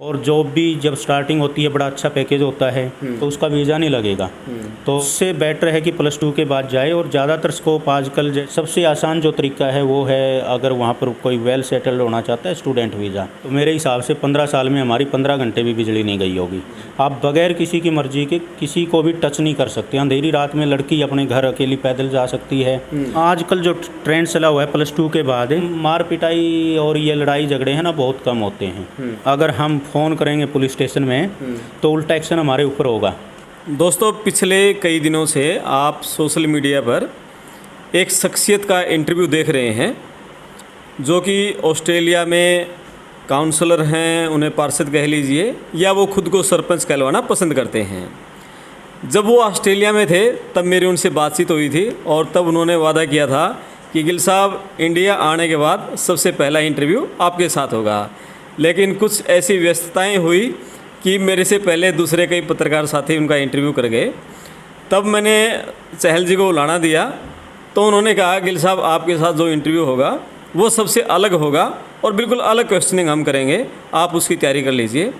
और जॉब भी जब स्टार्टिंग होती है बड़ा अच्छा पैकेज होता है तो उसका वीज़ा नहीं लगेगा। तो उससे बेटर है कि +2 के बाद जाए। और ज़्यादातर स्कोप आजकल सबसे आसान जो तरीका है वो है, अगर वहाँ पर कोई वेल सेटल्ड होना चाहता है, स्टूडेंट वीज़ा। तो मेरे हिसाब से 15 साल में हमारी 15 घंटे भी बिजली नहीं गई होगी। आप बगैर किसी की मर्जी के किसी को भी टच नहीं कर सकते। अंधेरी रात में लड़की अपने घर अकेली पैदल जा सकती है। आजकल जो ट्रेंड चला हुआ है +2 के बाद मार पिटाई और ये लड़ाई झगड़े हैं ना बहुत कम होते हैं। अगर हम फ़ोन करेंगे पुलिस स्टेशन में तो उल्टा एक्शन हमारे ऊपर होगा। दोस्तों, पिछले कई दिनों से आप सोशल मीडिया पर एक शख्सियत का इंटरव्यू देख रहे हैं जो कि ऑस्ट्रेलिया में काउंसलर हैं, उन्हें पार्षद कह लीजिए, या वो खुद को सरपंच कहलवाना पसंद करते हैं। जब वो ऑस्ट्रेलिया में थे तब मेरी उनसे बातचीत हुई थी और तब उन्होंने वादा किया था कि गिल साहब, इंडिया आने के बाद सबसे पहला इंटरव्यू आपके साथ होगा। लेकिन कुछ ऐसी व्यस्तताएं हुई कि मेरे से पहले दूसरे कई पत्रकार साथी उनका इंटरव्यू कर गए। तब मैंने चहल जी को बुलाना दिया तो उन्होंने कहा, गिल साहब आपके साथ जो इंटरव्यू होगा वो सबसे अलग होगा और बिल्कुल अलग क्वेश्चनिंग हम करेंगे, आप उसकी तैयारी कर लीजिए।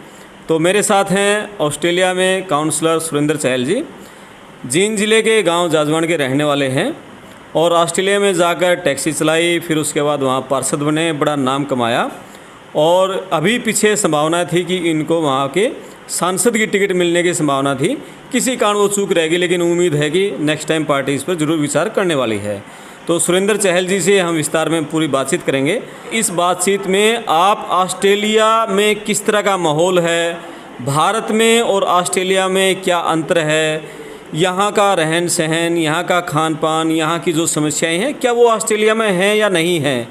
तो मेरे साथ हैं ऑस्ट्रेलिया में काउंसलर सुरेंद्र चहल जी। जींद ज़िले के गांव जाजवान के रहने वाले हैं और ऑस्ट्रेलिया में जाकर टैक्सी चलाई, फिर उसके बाद वहाँ पार्षद बने, बड़ा नाम कमाया। और अभी पीछे संभावना थी कि इनको वहाँ के सांसद की टिकट मिलने की संभावना थी, किसी कारण वो चूक रहेगी, लेकिन उम्मीद है कि नेक्स्ट टाइम पार्टी इस पर ज़रूर विचार करने वाली है। तो सुरेंद्र चहल जी से हम विस्तार में पूरी बातचीत करेंगे। इस बातचीत में आप ऑस्ट्रेलिया में किस तरह का माहौल है, भारत में और ऑस्ट्रेलिया में क्या अंतर है, यहाँ का रहन सहन, यहाँ का खान पान, यहाँ की जो समस्याएं हैं क्या वो ऑस्ट्रेलिया में हैं या नहीं हैं,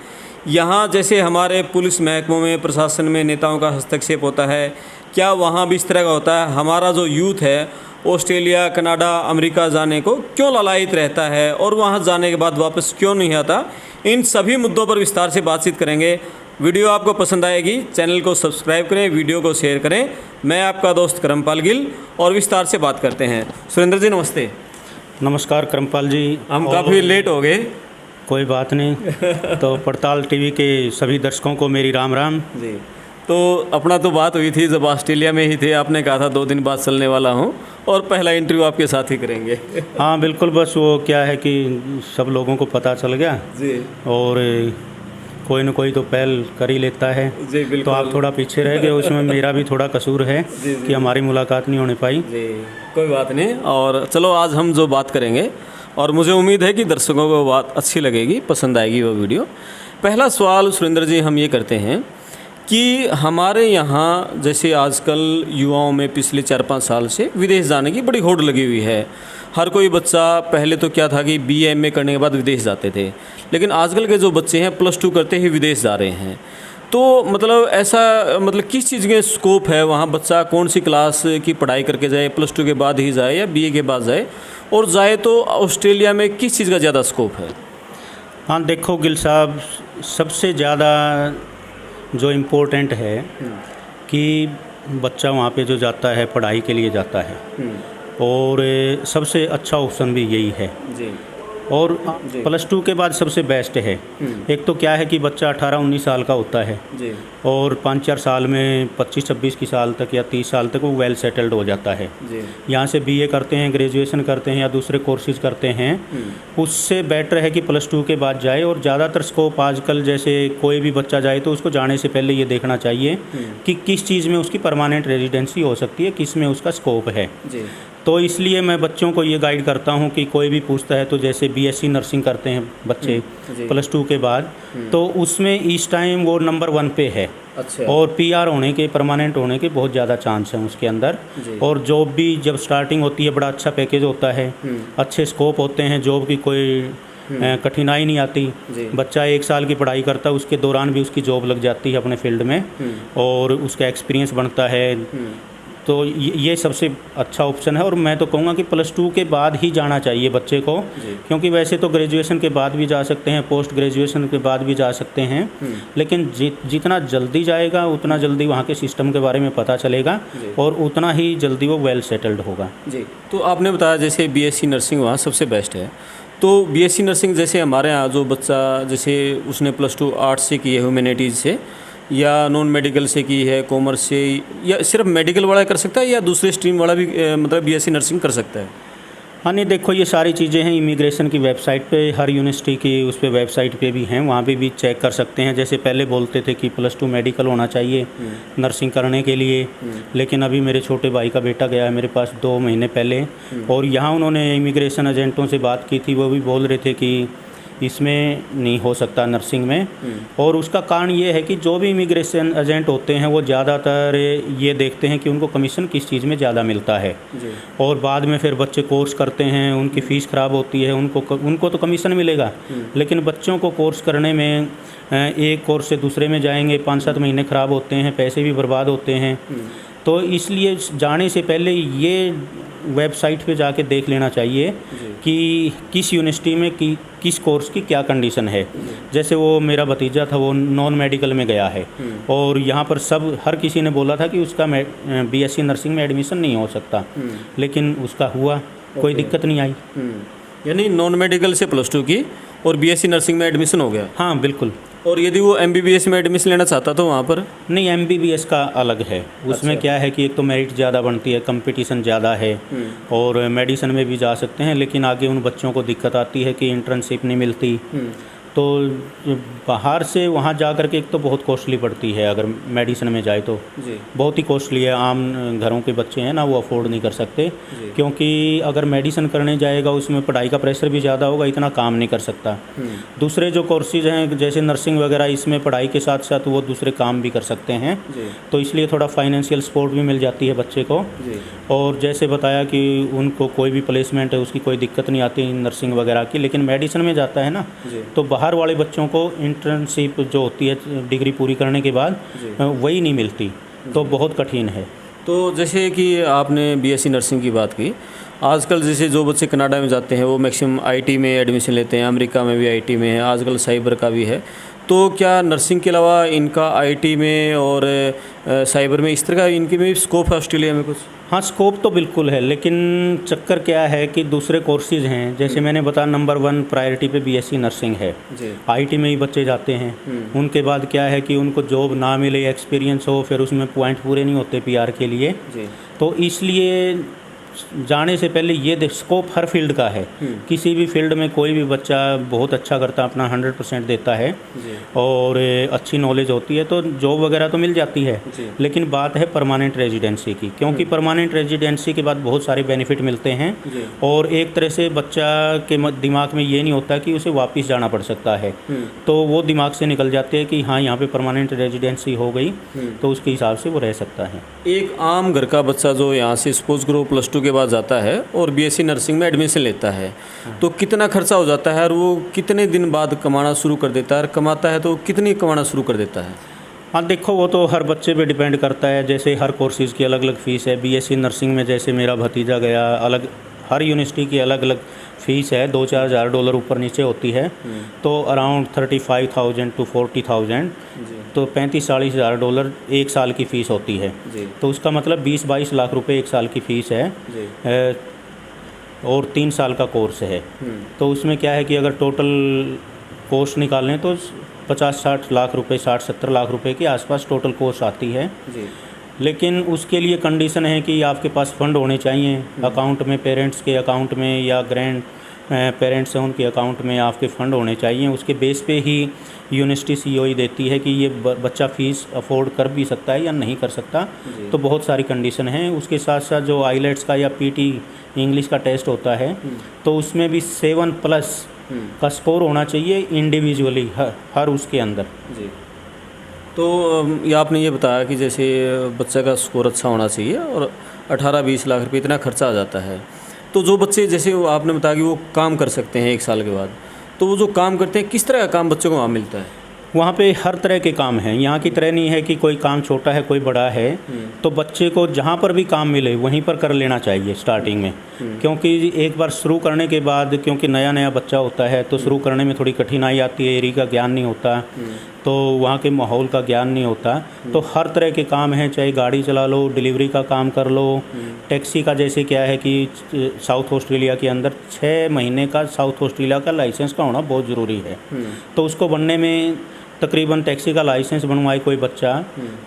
यहाँ जैसे हमारे पुलिस महकमों में, प्रशासन में नेताओं का हस्तक्षेप होता है, क्या वहाँ भी इस तरह का होता है, हमारा जो यूथ है ऑस्ट्रेलिया, कनाडा, अमेरिका जाने को क्यों लालायित रहता है और वहाँ जाने के बाद वापस क्यों नहीं आता। इन सभी मुद्दों पर विस्तार से बातचीत करेंगे। वीडियो आपको पसंद आएगी, चैनल को सब्सक्राइब करें, वीडियो को शेयर करें। मैं आपका दोस्त करमपाल गिल और विस्तार से बात करते हैं। सुरेंद्र जी नमस्ते। नमस्कार करमपाल जी। हम काफ़ी लेट हो गए। कोई बात नहीं। तो पड़ताल टीवी के सभी दर्शकों को मेरी राम राम जी। तो अपना तो बात हुई थी जब ऑस्ट्रेलिया में ही थे, आपने कहा था 2 दिन बाद चलने वाला हूँ और पहला इंटरव्यू आपके साथ ही करेंगे। हाँ बिल्कुल, बस वो क्या है कि सब लोगों को पता चल गया जी, और कोई न कोई तो पहल कर ही लेता है जी। बिल्कुल। तो आप थोड़ा पीछे रह गए, उसमें मेरा भी थोड़ा कसूर है कि हमारी मुलाकात नहीं होने पाई। जी, कोई बात नहीं। और चलो आज हम जो बात करेंगे और मुझे उम्मीद है कि दर्शकों को बात अच्छी लगेगी, पसंद आएगी वो वीडियो। पहला सवाल सुरेंद्र जी हम ये करते हैं कि हमारे यहाँ जैसे आजकल युवाओं में पिछले 4-5 साल से विदेश जाने की बड़ी होड़ लगी हुई है। हर कोई बच्चा, पहले तो क्या था कि BA MA करने के बाद विदेश जाते थे, लेकिन आजकल के जो बच्चे हैं +2 करते ही विदेश जा रहे हैं। तो मतलब ऐसा किस चीज़ के स्कोप है वहाँ, बच्चा कौन सी क्लास की पढ़ाई करके जाए, +2 के बाद ही जाए या BA के बाद जाए, और जाए तो ऑस्ट्रेलिया में किस चीज़ का ज़्यादा स्कोप है? हाँ देखो गिल साहब, सबसे ज़्यादा जो इम्पोर्टेंट है कि बच्चा वहाँ पे जो जाता है पढ़ाई के लिए जाता है, और सबसे अच्छा ऑप्शन भी यही है जी। और +2 के बाद सबसे बेस्ट है। एक तो क्या है कि बच्चा 18-19 साल का होता है जी, और 5-4 साल में 25-26 की साल तक या 30 साल तक वो वेल सेटल्ड हो जाता है। यहाँ से BA करते हैं, ग्रेजुएशन करते हैं या दूसरे कोर्सेज करते हैं, उससे बेटर है कि +2 के बाद जाए। और ज़्यादातर स्कोप आजकल जैसे कोई भी बच्चा जाए तो उसको जाने से पहले ये देखना चाहिए कि किस चीज़ में उसकी परमानेंट रेजिडेंसी हो सकती है, किस में उसका स्कोप है। तो इसलिए मैं बच्चों को ये गाइड करता हूँ कि कोई भी पूछता है तो जैसे BSc नर्सिंग करते हैं बच्चे +2 के बाद, तो उसमें इस टाइम वो नंबर 1 पे है। अच्छा। और PR होने के, परमानेंट होने के बहुत ज़्यादा चांस हैं उसके अंदर। और जॉब भी जब स्टार्टिंग होती है बड़ा अच्छा पैकेज होता है, अच्छे स्कोप होते हैं, जॉब की कोई कठिनाई नहीं आती। बच्चा 1 साल की पढ़ाई करता है, उसके दौरान भी उसकी जॉब लग जाती है अपने फील्ड में और उसका एक्सपीरियंस बनता है। तो ये सबसे अच्छा ऑप्शन है। और मैं तो कहूँगा कि +2 के बाद ही जाना चाहिए बच्चे को, क्योंकि वैसे तो ग्रेजुएशन के बाद भी जा सकते हैं, पोस्ट ग्रेजुएशन के बाद भी जा सकते हैं, लेकिन जितना जल्दी जाएगा उतना जल्दी वहाँ के सिस्टम के बारे में पता चलेगा और उतना ही जल्दी वो वेल सेटल्ड होगा। जी। तो आपने बताया जैसे BSc नर्सिंग वहाँ सबसे बेस्ट है, तो BSc नर्सिंग जैसे हमारे यहाँ जो बच्चा जैसे उसने +2 आर्ट्स से की है, ह्यूमैनिटीज़ से, या नॉन मेडिकल से की है, कॉमर्स से, या सिर्फ मेडिकल वाला कर सकता है या दूसरे स्ट्रीम वाला भी मतलब बीएससी नर्सिंग कर सकता है? हाँ नहीं, देखो ये सारी चीज़ें हैं इमिग्रेशन की वेबसाइट पे, हर यूनिवर्सिटी की उस पे वेबसाइट पे भी हैं, वहाँ पे भी चेक कर सकते हैं। जैसे पहले बोलते थे कि +2 मेडिकल होना चाहिए नर्सिंग करने के लिए, लेकिन अभी मेरे छोटे भाई का बेटा गया है मेरे पास 2 महीने पहले, और यहाँ उन्होंने इमिग्रेशन एजेंटों से बात की थी, वो भी बोल रहे थे कि इसमें नहीं हो सकता नर्सिंग में। और उसका कारण ये है कि जो भी इमिग्रेशन एजेंट होते हैं वो ज़्यादातर ये देखते हैं कि उनको कमीशन किस चीज़ में ज़्यादा मिलता है, और बाद में फिर बच्चे कोर्स करते हैं, उनकी फ़ीस ख़राब होती है, उनको तो कमीशन मिलेगा, लेकिन बच्चों को कोर्स करने में एक कोर्स से दूसरे में जाएंगे, 5-7 महीने ख़राब होते हैं, पैसे भी बर्बाद होते हैं। तो इसलिए जाने से पहले ये वेबसाइट पे जाके देख लेना चाहिए कि किस यूनिवर्सिटी में किस कोर्स की क्या कंडीशन है। जैसे वो मेरा भतीजा था, वो नॉन मेडिकल में गया है, और यहाँ पर हर किसी ने बोला था कि उसका बीएससी नर्सिंग में एडमिशन नहीं हो सकता, लेकिन उसका हुआ, कोई दिक्कत नहीं आई। यानी नॉन मेडिकल से +2 की और बीएससी नर्सिंग में एडमिशन हो गया? हाँ बिल्कुल। और यदि वो एमबीबीएस में एडमिशन लेना चाहता तो वहाँ पर? नहीं, एमबीबीएस का अलग है, उसमें क्या है कि एक तो मेरिट ज़्यादा बनती है, कंपटीशन ज़्यादा है, और मेडिसिन में भी जा सकते हैं, लेकिन आगे उन बच्चों को दिक्कत आती है कि इंटर्नशिप नहीं मिलती। तो बाहर से वहाँ जा कर के एक तो बहुत कॉस्टली पड़ती है, अगर मेडिसिन में जाए तो बहुत ही कॉस्टली है। आम घरों के बच्चे हैं ना, वो अफोर्ड नहीं कर सकते, क्योंकि अगर मेडिसिन करने जाएगा उसमें पढ़ाई का प्रेशर भी ज़्यादा होगा, इतना काम नहीं कर सकता। दूसरे जो कोर्सेज हैं जैसे नर्सिंग वगैरह, इसमें पढ़ाई के साथ साथ वो दूसरे काम भी कर सकते हैं, तो इसलिए थोड़ा फाइनेंशियल सपोर्ट भी मिल जाती है बच्चे को। और जैसे बताया कि उनको कोई भी प्लेसमेंट है उसकी कोई दिक्कत नहीं आती नर्सिंग वगैरह की, लेकिन मेडिसिन में जाता है ना, तो बाहर वाले बच्चों को इंटर्नशिप जो होती है डिग्री पूरी करने के बाद वही नहीं मिलती, तो बहुत कठिन है। तो जैसे कि आपने बीएससी नर्सिंग की बात की, आजकल जैसे जो बच्चे कनाडा में जाते हैं वो मैक्सिमम आईटी में एडमिशन लेते हैं, अमेरिका में भी आईटी में है, आजकल साइबर का भी है। तो क्या नर्सिंग के अलावा इनका आईटी में और साइबर में इस तरह का इनके में स्कोप है ऑस्ट्रेलिया में कुछ? हाँ, स्कोप तो बिल्कुल है, लेकिन चक्कर क्या है कि दूसरे कोर्सेज हैं, जैसे मैंने बताया नंबर 1 प्रायोरिटी पे बीएससी नर्सिंग है, आईटी में ही बच्चे जाते हैं। उनके बाद क्या है कि उनको जॉब ना मिले, एक्सपीरियंस हो, फिर उसमें पॉइंट पूरे नहीं होते पीआर के लिए, तो इसलिए जाने से पहले ये स्कोप हर फील्ड का है। किसी भी फील्ड में कोई भी बच्चा बहुत अच्छा करता, अपना 100% देता है और अच्छी नॉलेज होती है तो जॉब वगैरह तो मिल जाती है, लेकिन बात है परमानेंट रेजिडेंसी की, क्योंकि परमानेंट रेजिडेंसी के बाद बहुत सारे बेनिफिट मिलते हैं, और एक तरह से बच्चा के दिमाग में ये नहीं होता कि उसे वापस जाना पड़ सकता है, तो वो दिमाग से निकल जाते हैं कि हाँ यहाँ पे परमानेंट रेजिडेंसी हो गई, तो उसके हिसाब से वो रह सकता है। एक आम घर का बच्चा जो यहाँ से सपोज करो +2 के बाद जाता है और बीएससी नर्सिंग में एडमिशन लेता है, तो कितना खर्चा हो जाता है और वो कितने दिन बाद कमाना शुरू कर देता है, और कमाता है तो कितनी कमाना शुरू कर देता है? हाँ देखो, वो तो हर बच्चे पे डिपेंड करता है, जैसे हर कोर्सेज़ की अलग अलग फ़ीस है। बीएससी नर्सिंग में जैसे मेरा भतीजा गया, अलग हर यूनिवर्सिटी की अलग अलग फ़ीस है, $2-4,000 ऊपर नीचे होती है, तो अराउंड 35,000 to 40,000, तो $35-40,000 एक साल की फ़ीस होती है। तो उसका मतलब 20-22 लाख रुपए एक साल की फ़ीस है, और 3 साल का कोर्स है। तो उसमें क्या है कि अगर टोटल कोर्स निकालें तो 50-60 लाख रुपए, 60-70 लाख रुपए के आसपास टोटल कोर्स आती है। लेकिन उसके लिए कंडीशन है कि आपके पास फ़ंड होने चाहिए अकाउंट में, पेरेंट्स के अकाउंट में या ग्रैंड पेरेंट्स हैं उनके अकाउंट में आपके फ़ंड होने चाहिए। उसके बेस पे ही यूनिवर्सिटी सीओई देती है कि ये बच्चा फ़ीस अफोर्ड कर भी सकता है या नहीं कर सकता। तो बहुत सारी कंडीशन हैं। उसके साथ साथ जो आईलेट्स का या पीटी इंग्लिश का टेस्ट होता है, तो उसमें भी 7+ का स्कोर होना चाहिए इंडिविजुअली हर उसके अंदर। तो ये आपने ये बताया कि जैसे बच्चे का स्कोर अच्छा होना चाहिए और 18-20 लाख रुपए इतना खर्चा आ जाता है। तो जो बच्चे जैसे आपने बताया कि वो काम कर सकते हैं 1 साल के बाद, तो वो जो काम करते हैं किस तरह का काम बच्चों को वहाँ मिलता है? वहाँ पे हर तरह के काम हैं। यहाँ की तरह नहीं है कि कोई काम छोटा है कोई बड़ा है, तो बच्चे को जहाँ पर भी काम मिले वहीं पर कर लेना चाहिए स्टार्टिंग में, क्योंकि एक बार शुरू करने के बाद, क्योंकि नया नया बच्चा होता है तो शुरू करने में थोड़ी कठिनाई आती है, एरिया का ज्ञान नहीं होता, तो वहाँ के माहौल का ज्ञान नहीं होता। तो हर तरह के काम हैं, चाहे गाड़ी चला लो, डिलीवरी का काम कर लो, टैक्सी का, जैसे क्या है कि साउथ ऑस्ट्रेलिया के अंदर 6 महीने का साउथ ऑस्ट्रेलिया का लाइसेंस का होना बहुत ज़रूरी है, तो उसको बनने में तकरीबन टैक्सी का लाइसेंस बनवाए कोई बच्चा,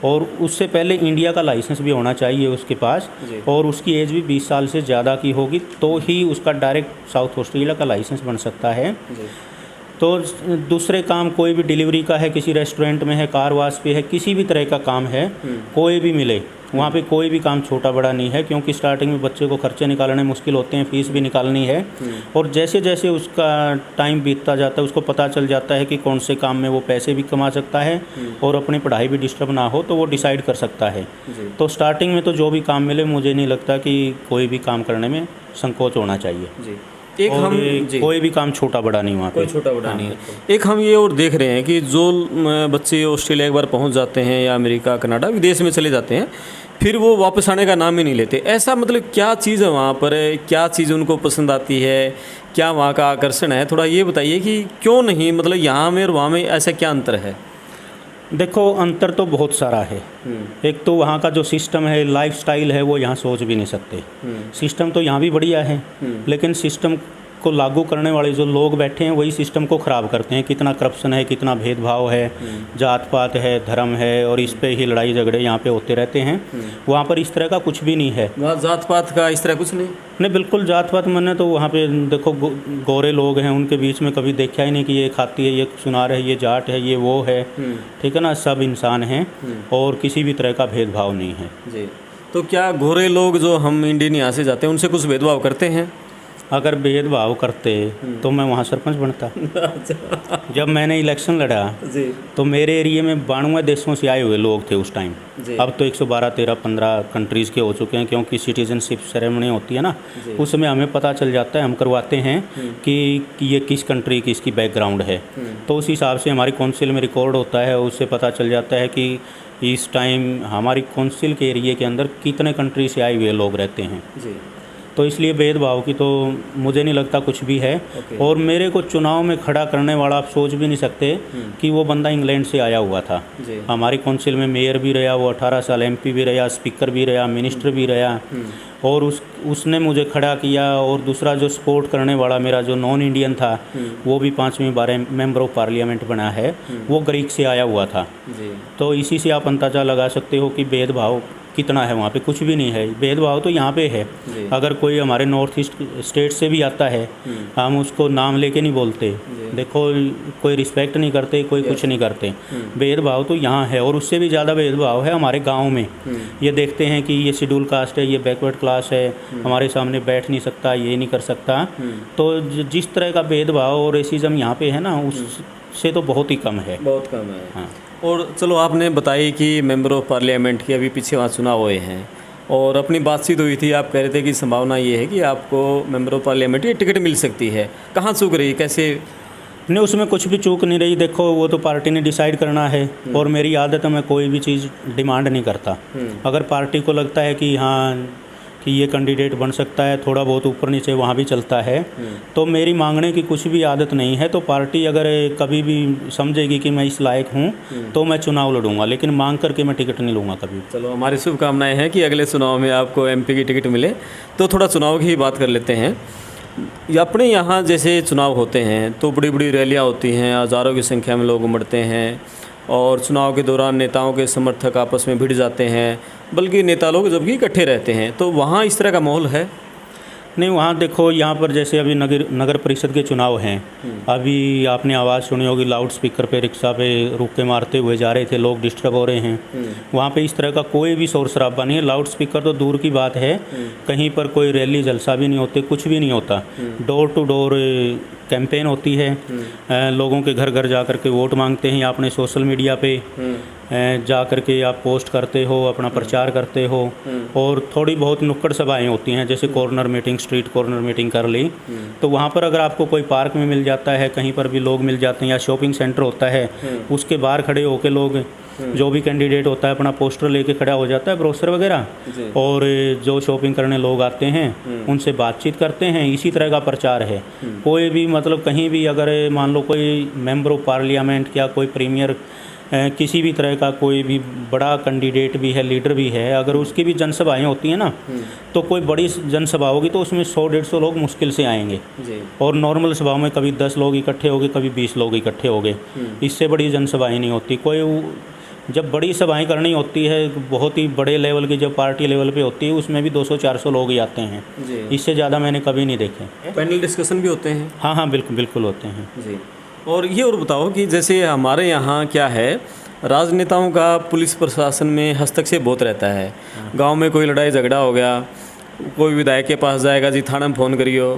और उससे पहले इंडिया का लाइसेंस भी होना चाहिए उसके पास, और उसकी एज भी 20 साल से ज़्यादा की होगी, तो ही उसका डायरेक्ट साउथ ऑस्ट्रेलिया का लाइसेंस बन सकता है। तो दूसरे काम कोई भी डिलीवरी का है, किसी रेस्टोरेंट में है, कार वाश पे है, किसी भी तरह का काम है, कोई भी मिले, वहाँ पे कोई भी काम छोटा बड़ा नहीं है, क्योंकि स्टार्टिंग में बच्चे को खर्चे निकालने मुश्किल होते हैं, फीस भी निकालनी है, और जैसे जैसे उसका टाइम बीतता जाता है उसको पता चल जाता है कि कौन से काम में वो पैसे भी कमा सकता है और अपनी पढ़ाई भी डिस्टर्ब ना हो, तो वो डिसाइड कर सकता है। तो स्टार्टिंग में तो जो भी काम मिले, मुझे नहीं लगता कि कोई भी काम करने में संकोच होना चाहिए। एक हम कोई भी काम छोटा बड़ा नहीं, वहाँ कोई छोटा बड़ा नहीं है। एक हम ये और देख रहे हैं कि जो बच्चे ऑस्ट्रेलिया एक बार पहुँच जाते हैं या अमेरिका कनाडा विदेश में चले जाते हैं, फिर वो वापस आने का नाम ही नहीं लेते। ऐसा मतलब क्या चीज़ है वहाँ पर, क्या चीज़ उनको पसंद आती है, क्या वहाँ का आकर्षण है, थोड़ा ये बताइए कि क्यों नहीं, मतलब यहाँ में और वहाँ में ऐसा क्या अंतर है? देखो, अंतर तो बहुत सारा है। एक तो वहाँ का जो सिस्टम है, लाइफस्टाइल है, वो यहाँ सोच भी नहीं सकते। सिस्टम तो यहाँ भी बढ़िया है, लेकिन सिस्टम को लागू करने वाले जो लोग बैठे हैं वही सिस्टम को ख़राब करते हैं। कितना करप्शन है, कितना भेदभाव है, जात पात है, धर्म है, और इस पे ही लड़ाई झगड़े यहाँ पे होते रहते हैं। वहाँ पर इस तरह का कुछ भी नहीं है। वहाँ जात पात का इस तरह कुछ नहीं, बिल्कुल जात पात मैंने तो वहाँ पे देखो, गोरे लोग हैं, उनके बीच में कभी देखा ही नहीं कि ये खाती है, ये सुनार है, ये जाट है, ये वो है, ठीक है ना, सब इंसान हैं और किसी भी तरह का भेदभाव नहीं है जी। तो क्या गोरे लोग जो हम इंडियन यहाँ से जाते हैं उनसे कुछ भेदभाव करते हैं? अगर भेदभाव करते तो मैं वहाँ सरपंच बनता। जब मैंने इलेक्शन लड़ा जी, तो मेरे एरिया में 92 देशों से आए हुए लोग थे उस टाइम। अब तो 112, 13, 15 कंट्रीज़ के हो चुके हैं, क्योंकि सिटीजनशिप सेरेमनी होती है ना, उसमें हमें पता चल जाता है, हम करवाते हैं कि ये किस कंट्री की इसकी बैकग्राउंड है। तो उस हिसाब से हमारी काउंसिल में रिकॉर्ड होता है, उससे पता चल जाता है कि इस टाइम हमारी काउंसिल के एरिया के अंदर कितने कंट्री से आए हुए लोग रहते हैं जी। तो इसलिए भेदभाव की तो मुझे नहीं लगता कुछ भी है। और मेरे को चुनाव में खड़ा करने वाला आप सोच भी नहीं सकते कि वो बंदा इंग्लैंड से आया हुआ था। हमारी काउंसिल में मेयर भी रहा, वो 18 साल MP भी रहा, स्पीकर भी रहा, मिनिस्टर भी रहा, और उसने मुझे खड़ा किया। और दूसरा जो सपोर्ट करने वाला मेरा जो नॉन इंडियन था, वो भी 5वीं बार मेंबर ऑफ पार्लियामेंट बना है, वो ग्रीक से आया हुआ था। तो इसी से आप अंदाज़ा लगा सकते हो कि भेदभाव कितना है वहाँ पे। कुछ भी नहीं है, भेदभाव तो यहाँ पे है। अगर कोई हमारे नॉर्थ ईस्ट स्टेट से भी आता है, हम उसको नाम लेके नहीं बोलते, देखो कोई रिस्पेक्ट नहीं करते, कोई कुछ नहीं करते। भेदभाव तो यहाँ है, और उससे भी ज़्यादा भेदभाव है हमारे गांव में। ये देखते हैं कि ये शेड्यूल कास्ट है, ये बैकवर्ड क्लास है, हमारे सामने बैठ नहीं सकता, ये नहीं कर सकता। तो जिस तरह का भेदभाव और रेसिज्म यहाँ पे है ना, उससे तो बहुत ही कम है, बहुत कम है। हाँ। और चलो, आपने बताई कि मेंबर ऑफ पार्लियामेंट की अभी पीछे वहाँ चुनाव हुए हैं, और अपनी बातचीत हुई थी, आप कह रहे थे कि संभावना ये है कि आपको मेंबर ऑफ पार्लियामेंट की टिकट मिल सकती है। कहाँ चूक रही, कैसे? नहीं, उसमें कुछ भी चूक नहीं रही। देखो, वो तो पार्टी ने डिसाइड करना है, और मेरी आदत है मैं कोई भी चीज़ डिमांड नहीं करता। अगर पार्टी को लगता है कि हाँ कि ये कैंडिडेट बन सकता है, थोड़ा बहुत ऊपर नीचे वहाँ भी चलता है, तो मेरी मांगने की कुछ भी आदत नहीं है। तो पार्टी अगर कभी भी समझेगी कि मैं इस लायक हूँ, तो मैं चुनाव लड़ूंगा, लेकिन मांग करके मैं टिकट नहीं लूँगा कभी। चलो, हमारी शुभकामनाएं हैं कि अगले चुनाव में आपको MP की टिकट मिले। तो थोड़ा चुनाव की ही बात कर लेते हैं। अपने यहाँ जैसे चुनाव होते हैं तो बड़ी बड़ी रैलियाँ होती हैं, हज़ारों की संख्या में लोग उमड़ते हैं, और चुनाव के दौरान नेताओं के समर्थक आपस में भिड़ जाते हैं, बल्कि नेता लोग जबकि इकट्ठे रहते हैं। तो वहाँ इस तरह का माहौल है? नहीं, वहाँ देखो, यहाँ पर जैसे अभी नगर परिषद के चुनाव हैं, अभी आपने आवाज़ सुनी होगी, लाउड स्पीकर पे रिक्शा पे रुक के मारते हुए जा रहे थे लोग, डिस्टर्ब हो रहे हैं। वहाँ पे इस तरह का कोई भी शोर शराबा नहीं है। लाउड स्पीकर तो दूर की बात है, कहीं पर कोई रैली जलसा भी नहीं होते, कुछ भी नहीं होता। डोर टू डोर कैंपेन होती है, लोगों के घर घर जा कर के वोट मांगते हैं। आपने सोशल मीडिया पे जा कर के आप पोस्ट करते हो, अपना प्रचार करते हो, और थोड़ी बहुत नुक्कड़ सभाएं होती हैं, जैसे corner meeting, street corner meeting कर ली। तो वहाँ पर अगर आपको कोई पार्क में मिल जाता है, कहीं पर भी लोग मिल जाते हैं, या शॉपिंग सेंटर होता है, उसके बाहर खड़े होकर लोग, जो भी कैंडिडेट होता है अपना पोस्टर लेके खड़ा हो जाता है, ब्रोशर वगैरह, और जो शॉपिंग करने लोग आते हैं उनसे बातचीत करते हैं। इसी तरह का प्रचार है। कोई भी मतलब कहीं भी अगर मान लो कोई मेंबर ऑफ पार्लियामेंट या कोई प्रीमियर किसी भी तरह का कोई भी बड़ा कैंडिडेट भी है, लीडर भी है, अगर उसकी भी जनसभाएं होती हैं ना, तो कोई बड़ी जनसभा होगी तो उसमें 100-150 लोग मुश्किल से आएंगे जी। और नॉर्मल सभाओं में कभी 10 लोग इकट्ठे हो गए, कभी 20 लोग इकट्ठे हो गए। इससे बड़ी जनसभाएं नहीं होती। जब बड़ी सभाएं करनी होती है, बहुत ही बड़े लेवल की जब पार्टी लेवल पे होती है, उसमें भी 200-400 लोग ही आते हैं जी। इससे ज़्यादा मैंने कभी नहीं देखे। पैनल डिस्कशन भी होते हैं? हाँ, बिल्कुल होते हैं जी। और ये और बताओ कि जैसे हमारे यहाँ क्या है, राजनेताओं का पुलिस प्रशासन में हस्तक्षेप बहुत रहता है। गांव में कोई लड़ाई झगड़ा हो गया, कोई विधायक के पास जाएगा, जी थाना में फ़ोन करियो,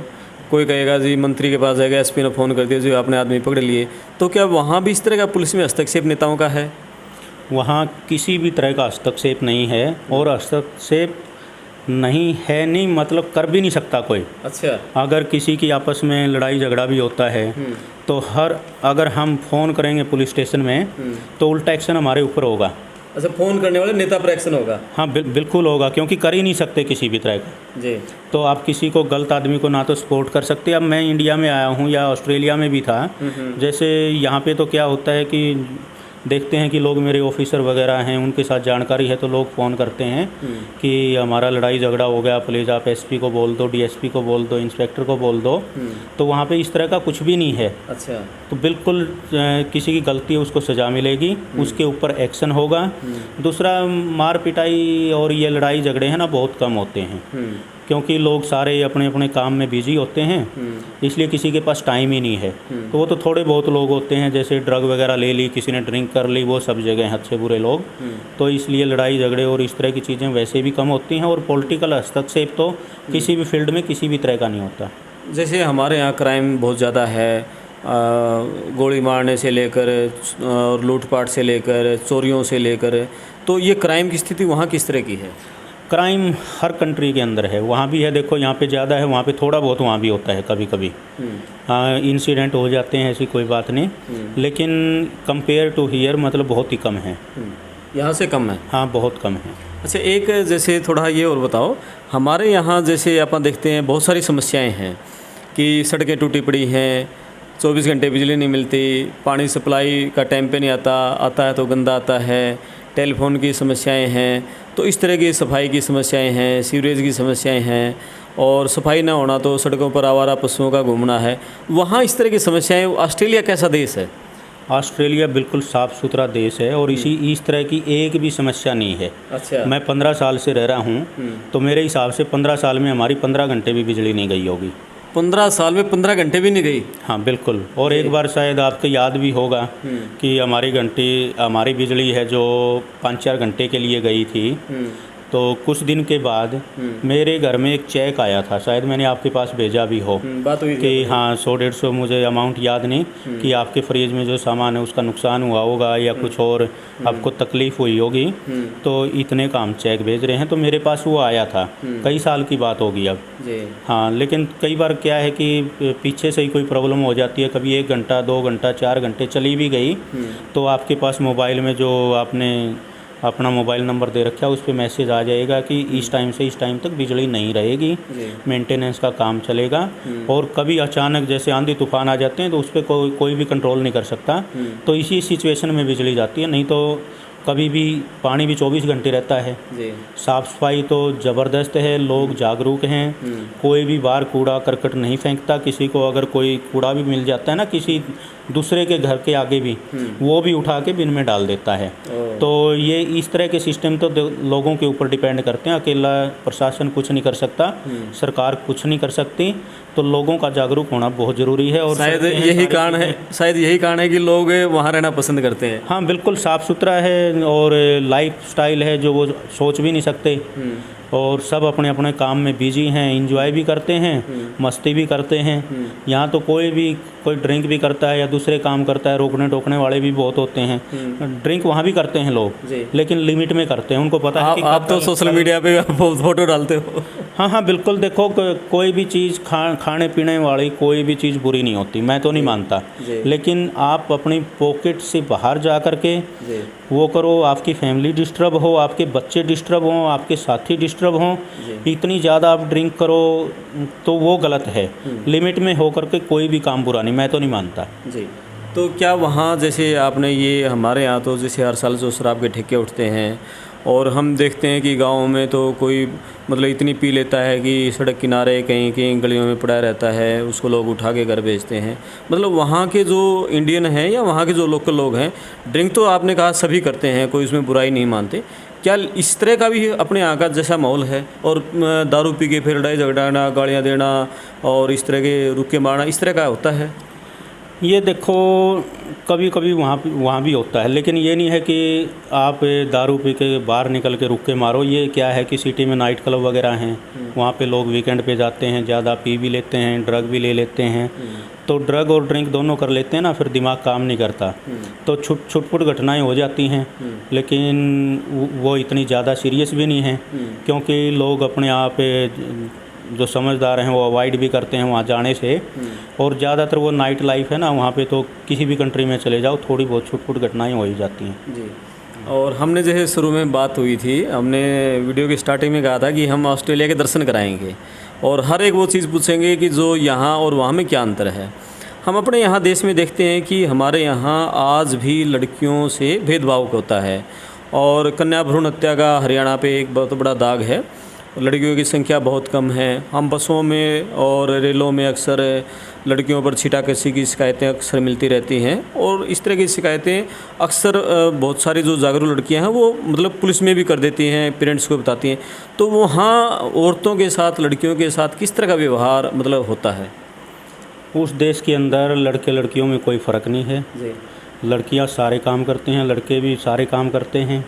कोई कहेगा जी मंत्री के पास जाएगा, एसपी ने फ़ोन कर दिया, जी आपने आदमी पकड़ लिए। तो क्या वहाँ भी इस तरह का पुलिस में हस्तक्षेप नेताओं का है? वहाँ किसी भी तरह का हस्तक्षेप नहीं है, और हस्तक्षेप नहीं मतलब कर भी नहीं सकता कोई। अच्छा। अगर किसी की आपस में लड़ाई झगड़ा भी होता है तो अगर हम फ़ोन करेंगे पुलिस स्टेशन में तो उल्टा एक्शन हमारे ऊपर होगा। अच्छा, फ़ोन करने वाले नेता पर एक्शन होगा? हाँ, बिल्कुल होगा, क्योंकि कर ही नहीं सकते किसी भी तरह का। जी। तो आप किसी को, गलत आदमी को ना तो सपोर्ट कर सकते। अब मैं इंडिया में आया हूँ या ऑस्ट्रेलिया में भी था, जैसे यहाँ पे तो क्या होता है कि देखते हैं कि लोग मेरे ऑफिसर वगैरह हैं, उनके साथ जानकारी है तो लोग फ़ोन करते हैं कि हमारा लड़ाई झगड़ा हो गया, प्लीज़ आप एसपी को बोल दो, डीएसपी को बोल दो, इंस्पेक्टर को बोल दो। तो वहाँ पे इस तरह का कुछ भी नहीं है। अच्छा। तो बिल्कुल किसी की गलती है उसको सज़ा मिलेगी, उसके ऊपर एक्शन होगा। दूसरा, मार पिटाई और ये लड़ाई झगड़े हैं ना, बहुत कम होते हैं, क्योंकि लोग सारे अपने अपने काम में बिजी होते हैं, इसलिए किसी के पास टाइम ही नहीं है। तो वो तो थोड़े बहुत लोग होते हैं, जैसे ड्रग वगैरह ले ली, किसी ने ड्रिंक कर ली, वो सब जगह हैं अच्छे बुरे लोग। तो इसलिए लड़ाई झगड़े और इस तरह की चीज़ें वैसे भी कम होती हैं, और पॉलिटिकल हस्तक्षेप तो किसी भी फील्ड में किसी भी तरह का नहीं होता। जैसे हमारे यहाँ क्राइम बहुत ज़्यादा है, गोली मारने से लेकर और लूटपाट से लेकर, चोरियों से लेकर, तो ये क्राइम की स्थिति वहाँ किस तरह की है? क्राइम हर कंट्री के अंदर है, वहाँ भी है। देखो यहाँ पे ज़्यादा है, वहाँ पे थोड़ा बहुत वहाँ भी होता है कभी कभी। इंसिडेंट हो जाते हैं, ऐसी कोई बात नहीं, लेकिन कंपेयर टू हियर मतलब बहुत ही कम है। यहाँ से कम है? हाँ, बहुत कम है। अच्छा, एक जैसे थोड़ा ये और बताओ, हमारे यहाँ जैसे अपन देखते हैं बहुत सारी समस्याएँ हैं कि सड़कें टूटी पड़ी हैं, 24 घंटे बिजली नहीं मिलती, पानी सप्लाई का टाइम पे नहीं आता है तो गंदा आता है, टेलीफोन की समस्याएं हैं, तो इस तरह की सफाई की समस्याएं हैं, सीवरेज की समस्याएं हैं, और सफाई ना होना तो सड़कों पर आवारा पशुओं का घूमना है। वहाँ इस तरह की समस्याएं। ऑस्ट्रेलिया कैसा देश है? ऑस्ट्रेलिया बिल्कुल साफ़ सुथरा देश है, और इस तरह की एक भी समस्या नहीं है। अच्छा। मैं 15 साल से रह रहा हूँ, तो मेरे हिसाब से 15 साल में हमारी 15 घंटे भी बिजली नहीं गई होगी। 15 साल में 15 घंटे भी नहीं गई? हाँ बिल्कुल। और एक बार शायद आपको याद भी होगा कि हमारी बिजली है जो 5-4 घंटे के लिए गई थी, तो कुछ दिन के बाद मेरे घर में एक चेक आया था, शायद मैंने आपके पास भेजा भी हो, बात हुई कि हाँ 100-150, मुझे अमाउंट याद नहीं, कि आपके फ्रिज में जो सामान है उसका नुकसान हुआ होगा या कुछ और आपको तकलीफ़ हुई होगी, तो इतने का हम चेक भेज रहे हैं। तो मेरे पास वो आया था, कई साल की बात होगी अब। हाँ, लेकिन कई बार क्या है कि पीछे से ही कोई प्रॉब्लम हो जाती है, कभी 1 घंटा 2 घंटा 4 घंटे चली भी गई, तो आपके पास मोबाइल में जो आपने अपना मोबाइल नंबर दे रखा है उस पर मैसेज आ जाएगा कि इस टाइम से इस टाइम तक बिजली नहीं रहेगी, मेंटेनेंस का काम चलेगा। और कभी अचानक जैसे आंधी तूफान आ जाते हैं तो उस पर कोई भी कंट्रोल नहीं कर सकता, तो इसी सिचुएशन में बिजली जाती है। नहीं तो कभी भी पानी भी 24 घंटे रहता है। साफ़ सफाई तो ज़बरदस्त है, लोग जागरूक हैं, कोई भी बाहर कूड़ा करकट नहीं फेंकता। किसी को अगर कोई कूड़ा भी मिल जाता है ना किसी दूसरे के घर के आगे भी, वो भी उठा के बिन में डाल देता है। तो ये इस तरह के सिस्टम तो लोगों के ऊपर डिपेंड करते हैं, अकेला प्रशासन कुछ नहीं कर सकता, सरकार कुछ नहीं कर सकती, तो लोगों का जागरूक होना बहुत ज़रूरी है। और शायद यही कारण है कि लोग वहाँ रहना पसंद करते हैं। हाँ बिल्कुल, साफ़ सुथरा है और लाइफ स्टाइल है जो वो सोच भी नहीं सकते, और सब अपने अपने काम में बिजी हैं, एंजॉय भी करते हैं, मस्ती भी करते हैं। यहाँ तो कोई ड्रिंक भी करता है या दूसरे काम करता है, रोकने टोकने वाले भी बहुत होते हैं। ड्रिंक वहाँ भी करते हैं लोग, लेकिन लिमिट में करते हैं, उनको पता है कि आप तो सोशल मीडिया पे फोटो डालते हो। हाँ बिल्कुल। देखो कोई भी चीज़ खाने पीने वाली कोई भी चीज़ बुरी नहीं होती, मैं तो नहीं मानता, लेकिन आप अपनी पॉकेट से बाहर जा कर के वो करो, आपकी फैमिली डिस्टर्ब हो, आपके बच्चे डिस्टर्ब हों, आपके साथी डिस्टर्ब हों, इतनी ज़्यादा आप ड्रिंक करो तो वो गलत है। लिमिट में हो करके कोई भी काम बुरा नहीं, मैं तो नहीं मानता। तो क्या वहाँ जैसे आपने ये, हमारे यहाँ तो जैसे हर साल जो शराब के ठेके उठते हैं और हम देखते हैं कि गाँव में तो कोई मतलब इतनी पी लेता है कि सड़क किनारे कहीं कहीं गलियों में पड़ा रहता है, उसको लोग उठा के घर भेजते हैं। मतलब वहाँ के जो इंडियन हैं या वहाँ के जो लोकल लोग हैं, ड्रिंक तो आपने कहा सभी करते हैं, कोई उसमें बुराई नहीं मानते, क्या इस तरह का भी अपने यहाँ का जैसा माहौल है? और दारू पी के फिर लड़ाई झगड़ाना, गालियाँ देना और इस तरह के रुके मारना, इस तरह का होता है? ये देखो, कभी कभी वहाँ भी होता है, लेकिन ये नहीं है कि आप दारू पी के बाहर निकल के रुक के मारो। ये क्या है कि सिटी में नाइट क्लब वगैरह हैं, वहाँ पे लोग वीकेंड पे जाते हैं, ज़्यादा पी भी लेते हैं, ड्रग भी ले लेते हैं। तो ड्रग और ड्रिंक दोनों कर लेते हैं ना, फिर दिमाग काम नहीं करता, तो छुटपुट घटनाएं हो जाती हैं। लेकिन वो इतनी ज़्यादा सीरियस भी नहीं है, क्योंकि लोग अपने आप जो समझदार हैं वो अवॉइड भी करते हैं वहाँ जाने से। और ज़्यादातर वो नाइट लाइफ है ना, वहाँ पे तो किसी भी कंट्री में चले जाओ, थोड़ी बहुत छुटपुट घटनाएं हो ही जाती हैं। जी। और हमने जैसे शुरू में बात हुई थी, हमने वीडियो की स्टार्टिंग में कहा था कि हम ऑस्ट्रेलिया के दर्शन कराएंगे और हर एक वो चीज़ पूछेंगे कि जो यहाँ और वहाँ में क्या अंतर है। हम अपने यहाँ देश में देखते हैं कि हमारे यहाँ आज भी लड़कियों से भेदभाव होता है और कन्या भ्रूण हत्या का हरियाणा पे एक बहुत बड़ा दाग है। लड़कियों की संख्या बहुत कम है। हम बसों में और रेलों में अक्सर लड़कियों पर छीटाकशी की शिकायतें अक्सर मिलती रहती हैं और इस तरह की शिकायतें अक्सर बहुत सारी जो जागरूक लड़कियां हैं वो मतलब पुलिस में भी कर देती हैं, पेरेंट्स को बताती हैं। तो वहाँ औरतों के साथ, लड़कियों के साथ किस तरह का व्यवहार मतलब होता है? उस देश के अंदर लड़के लड़कियों में कोई फ़र्क नहीं है। लड़कियां सारे काम करते हैं, लड़के भी सारे काम करते हैं।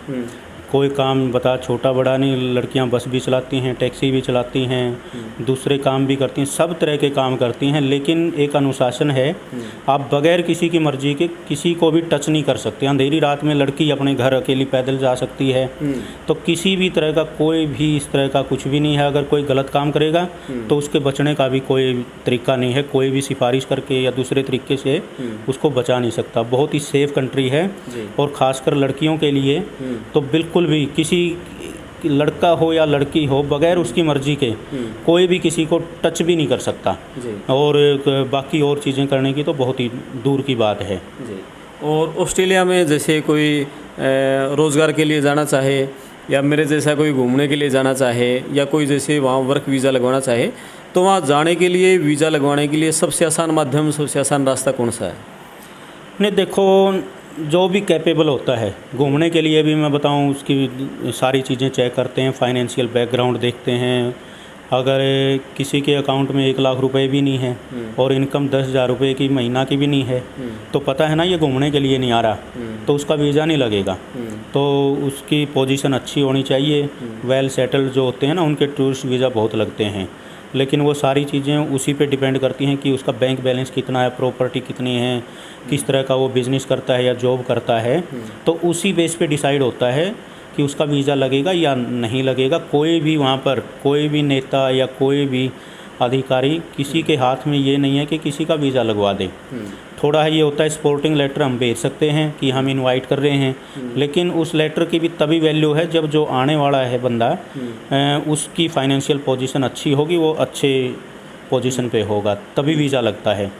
कोई काम बता छोटा बड़ा नहीं। लड़कियां बस भी चलाती हैं, टैक्सी भी चलाती हैं, दूसरे काम भी करती हैं, सब तरह के काम करती हैं। लेकिन एक अनुशासन है, आप बगैर किसी की मर्जी के किसी को भी टच नहीं कर सकते। अंधेरी रात में लड़की अपने घर अकेली पैदल जा सकती है। तो किसी भी तरह का कोई भी इस तरह का कुछ भी नहीं है। अगर कोई गलत काम करेगा तो उसके बचने का भी कोई तरीका नहीं है। कोई भी सिफारिश करके या दूसरे तरीके से उसको बचा नहीं सकता। बहुत ही सेफ कंट्री है। और ख़ासकर लड़कियों के लिए तो बिल्कुल भी किसी लड़का हो या लड़की हो, बगैर उसकी मर्जी के कोई भी किसी को टच भी नहीं कर सकता। और बाकी और चीज़ें करने की तो बहुत ही दूर की बात है। और ऑस्ट्रेलिया में जैसे कोई रोज़गार के लिए जाना चाहे या मेरे जैसा कोई घूमने के लिए जाना चाहे या कोई जैसे वहाँ वर्क वीज़ा लगवाना चाहे, तो वहाँ जाने के लिए, वीज़ा लगवाने के लिए सबसे आसान माध्यम, सबसे आसान रास्ता कौन सा है? नहीं, देखो, जो भी कैपेबल होता है घूमने के लिए भी मैं बताऊं, उसकी सारी चीज़ें चेक करते हैं, फाइनेंशियल बैकग्राउंड देखते हैं। अगर किसी के अकाउंट में 1 लाख रुपए भी नहीं है और इनकम 10,000 रुपये की महीना की भी नहीं है, तो पता है ना ये घूमने के लिए नहीं आ रहा, तो उसका वीज़ा नहीं लगेगा। तो उसकी पोजीशन अच्छी होनी चाहिए। वेल सेटल्ड जो होते हैं ना, उनके टूरिस्ट वीज़ा बहुत लगते हैं। लेकिन वो सारी चीज़ें उसी पे डिपेंड करती हैं कि उसका बैंक बैलेंस कितना है, प्रॉपर्टी कितनी है, किस तरह का वो बिज़नेस करता है या जॉब करता है। तो उसी बेस पे डिसाइड होता है कि उसका वीज़ा लगेगा या नहीं लगेगा। कोई भी वहाँ पर कोई भी नेता या कोई भी अधिकारी, किसी के हाथ में ये नहीं है कि किसी का वीज़ा लगवा दे। थोड़ा ये होता है, स्पोर्टिंग लेटर हम भेज सकते हैं कि हम इनवाइट कर रहे हैं, लेकिन उस लेटर की भी तभी वैल्यू है जब जो आने वाला है बंदा उसकी फाइनेंशियल पोजीशन अच्छी होगी, वो अच्छे पोजीशन पे होगा, तभी वीज़ा लगता है।